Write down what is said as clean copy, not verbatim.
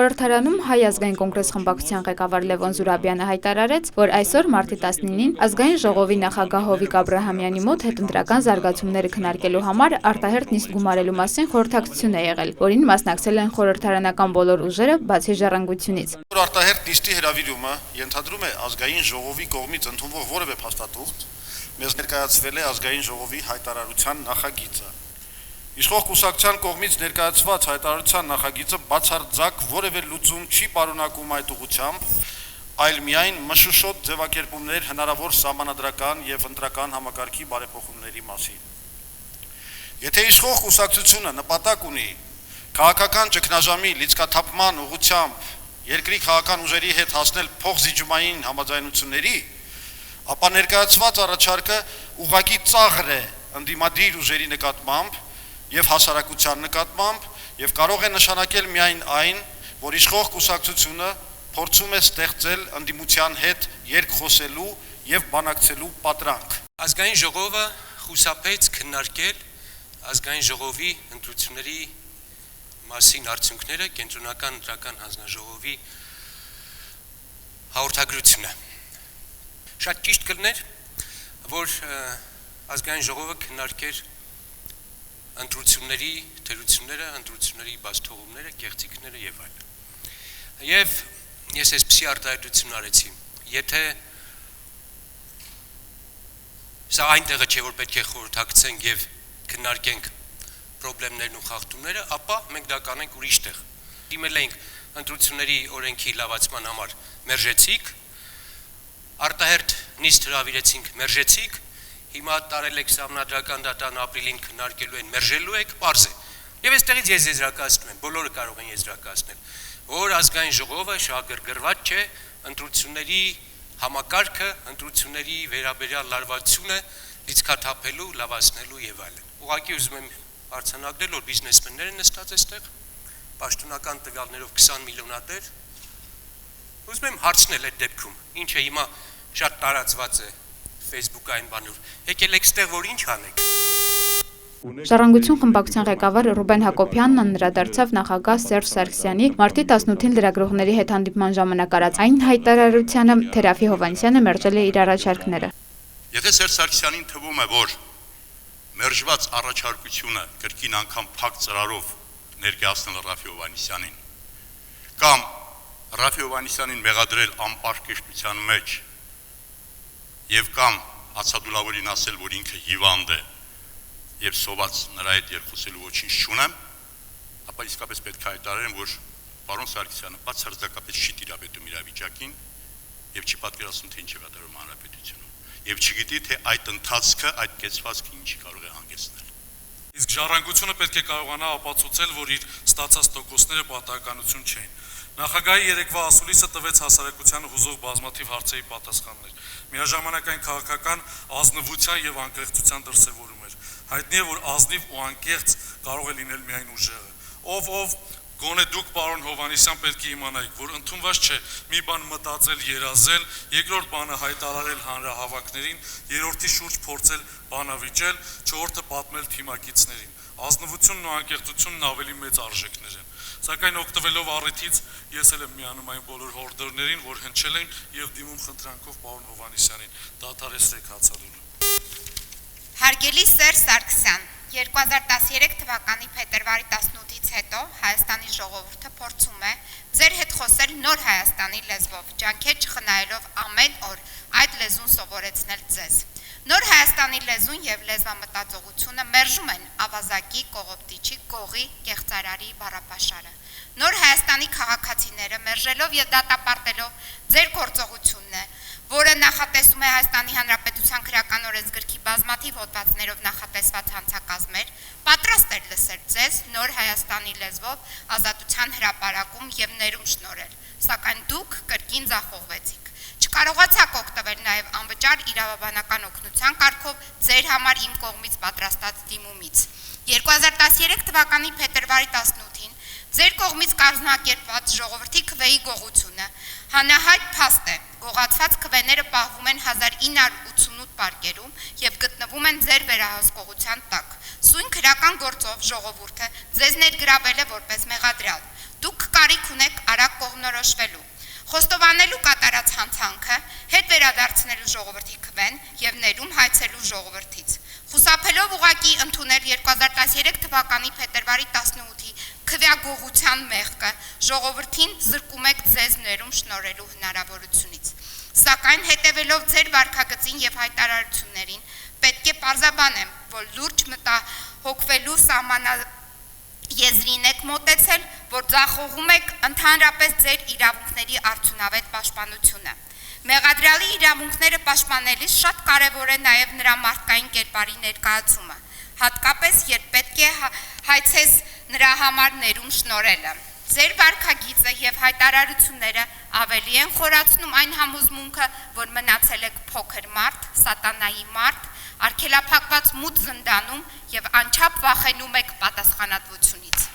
խորհրդարանում Հայ ազգային կոնգրես խմբակցության ղեկավար Լևոն Զուրաբյանը հայտարարեց, որ այսօր մարտի 19-ին ազգային ժողովի նախագահ Հովիկ Աբրահամյանի մոտ հետընտրական զարգացումները քննարկելու համար արտահերթ նիստ գումարելու մասին խորհրդակցություն է եղել, որին մասնակցել են խորհրդարանական բոլոր ուժերը, բացի Ժառանգությունից։ Արտահերթ նիստի հրավիրումը ենթադրում է ազգային ժողովի կողմից ընդունվող որևէ փաստաթուղթ, մեզ ներկայացվել է ազգային ժողովի հայտարարության նախագիծը։ Իշխող կուսակցության կողմից ներկայացված հայտարարության նախագիծը բացարձակ որևէ լուծում չի պարունակում այդ ուղղությամբ, այլ միայն մշուշոտ ձևակերպումներ հնարավոր սահմանադրական եւ ընտրական համակարգի բարեփոխումների մասին։ Եթե իշխող կուսակցությունը նպատակ ունի քաղաքական ճգնաժամի լիցքաթափման ուղղությամբ երկրի քաղաքական ուժերի հետ հասնել փոխզիջումային համաձայնությունների, ապա ներկայացված առաջարկը ուղղակի ծաղր է ընդդիմադիր ուժերի նկատմամբ եւ հասարակության նկատմամբ եւ կարող է նշանակել միայն այն, որ իշխող կուսակցությունը փորձում է ստեղծել ընդդիմության հետ երկխոսելու եւ բանակցելու պատրանք։ Ազգային ժողովը խուսափեց քննարկել ազգային ժողովի ընտրությունների մասին արդյունքները կենտրոնական ընտրական հանձնաժողովի հաղորդագրությունը։ Շատ ճիշտ կլներ, որ ազգային ժողովը քննարկեր ընտրությունների թերությունները, ընտրությունների բացթողումները, կեղծիքները եւ այլն։ Եվ ես այսպիսի արտահայտություն արեցի, եթե սա այնտեղը չէ, որ պետք է խորհրդակցենք եւ քննարկենք խնդիրներն ու խախտումները, ապա մենք դա կանենք ուրիշ տեղ։ Դիմել ենք ընտրությունների օրենքի լավացման համար մերժեցիք, արտահերթ նիստ հրավիրեցինք մերժեցիք, հիմա տարել եք սահմանադրական դատան ապրիլին քննարկելու են, մերժելու եք, պարզ է։ Եվ այստեղից ես եզրակացնում եմ, բոլորը կարող են եզրակացնել, որ ազգային ժողովը շահագրգռված չէ ընտրությունների համակարգը, ընտրությունների վերաբերյալ լարվածությունը լիցքաթափելու, լավացնելու եւ այլն։ Ուղղակի ուզում եմ արձանագրել, որ բիզնեսմենները նստած այստեղ, պաշտոնական տվյալներով 20 միլիոնատեր։ Ուզում եմ հարցնել այդ դեպքում, ինչը հիմա շատ տարածված է Facebook-ային բանով, եկել եք ստեղ, որ ինչ անեք։ Ժառանգություն խմբակցության ղեկավար Ռուբեն Հակոբյանն անդրադարձավ նախագահ Սերժ Սարգսյանի մարտի 18-ին լրագրողների հետ հանդիպման ժամանակ արած այն հայտարարությանը, թե Ռաֆի Հովհաննիսյանը մերժել է իր առաջարկները։ Եթե Սերժ Սարգսյանին թվում է, որ մերժված առաջարկությունը կրկին անգամ փակ ծրարով ներկայացնել Ռաֆի Հովհաննիսյանին կամ Ռաֆի Հովհաննիսյանին մեղադրել անպարկեշտության մեջ եւ կամ ացադուլավորին ասել, որ ինքը հիվանդ է եւ սոված նրա հետ երկխոսելու ոչինչ չունեմ, ապա իսկապես պետք է հայտարարեմ, որ պարոն Սարգսյանը բացարձակապես չի տիրապետում իրավիճակին եւ չի պատկերացնում, թե ինչ է կատարվում հանրապետությունում եւ չգիտի, թե այդ ընթացքը, այդ կեցվածքը ինչի կարող է հանգեցնել։ Իսկ ժառանգությունը պետք է կարողանա ապացուցել, որ իր ստացած տոկոսները պատահականություն չէին։ Նախագահի երեկվա ասուլիսը տվեց հասարակությանը հուզող բազմաթիվ հարցերի պատասխաններ։ Միաժամանակ այն քաղաքական ազնվության եւ անկեղծության դրսեւորում էր։ Հայտնի է, որ ազնիվ ու անկեղծ կարող է լինել միայն ուժեղը։ Ով գոնե դուք պարոն Հովհաննիսյան պետք է իմանայիք, որ ընդունված չէ մի բան մտածել, երազել, երկրորդ բանը հայտարարել հանրահավաքներին, երրորդի շուրջ փորձել բանավիճել, չորրորդը պատմել թիմակիցներին։ Ազնվությունն ու անկեղծությունն ավելի մեծ արժեքներ են։ Սակայն օգտվելով առիթից ես էլ եմ միանում այն բոլոր հորդորներին, որ հնչել են եւ դիմում խնդրանքով պարոն Հովհաննիսյանին դադարեցրեք հացադուլը։ Հարգելի Սերժ Սարգսյան, 2013 թվականի փետրվարի 18-ից հետո Հայաստանի ժողովուրդը փորձում է ձեր հետ խոսել նոր Հայաստանի լեզվով, ջանքեր չխնայելով ամեն օր այդ լեզուն սովորեցնել ձեզ։ Նոր Հայաստանի լեզուն եւ լեզվամտածողությունը մերժում են ավազակի, կողոպտիչի, կողի, կեղծարարի բառապաշարը։ Նոր Հայաստանի քաղաքացիները մերժելով եւ դատապարտելով ձեր գործողությունն է, որը նախատեսում է Հայաստանի Հանրապետության քրեական օրենսգրքի բազմաթիվ հոդվածներով նախատեսված հանցակազմեր, պատրաստ էր լսել ձեզ նոր Հայաստանի լեզվով ազատության հրապարակում եւ ներում շնորհել, սակայն դուք կրկին ձախողվեցիք։ Չկարողացաք օգտվել նաև անվճար իրավաբանական օգնության կարգով ձեր համար իմ կողմից պատրաստած դիմումից։ 2013 թվականի փետրվարի 18-ին ձեր կողմից կազմակերպված ժողովրդի քվեի գողությունը հանահայտ փաստ է։ Գողացված քվեները պահվում են 1988 պարկերում եւ գտնվում են ձեր վերահսկողության տակ։ Սույն քրական գործով ժողովուրդը ձեզ ներգրավել է որպես մեղադրյալ։ Դուք կարիք ունեք արագ կողմնորոշվելու։ Խոստովանելու կատարած հանցանքը, հետ վերադարձնելու ժողովրդի քվեն եւ ներում հայցելու ժողովրդից։ Խուսափելով ուղղակի ընդունել 2013 թվականի փետրվարի 18-ի քվեագողության մեղքը, ժողովրդին զրկում եք ձեզ ներում շնորհելու հնարավորությունից։ Սակայն հետևելով ձեր վարքագծին եւ հայտարարություններին, պետք է պարզաբանեմ, որ լուրջ մտահոգվելու եզրին եք մոտեցել, որ ձախողում եք ընդհանրապես ձեր իրավունքների արդյունավետ պաշտպանությունը։ Մեղադրյալի իրավունքները պաշտպանելիս շատ կարևոր է նաև նրա մարդկային կերպարի ներկայացումը, հատկապես երբ պետք է հայցես նրա համար ներում շնորհելը։ Ձեր վարքագիծը եւ հայտարարությունները ավելի են խորացնում այն համոզմունքը, որ մնացել եք փոքր մարդ, սատանայի մարդ, արգելափակված մութ զնդանում եւ անչափ վախենում եք պատասխանատվությունից։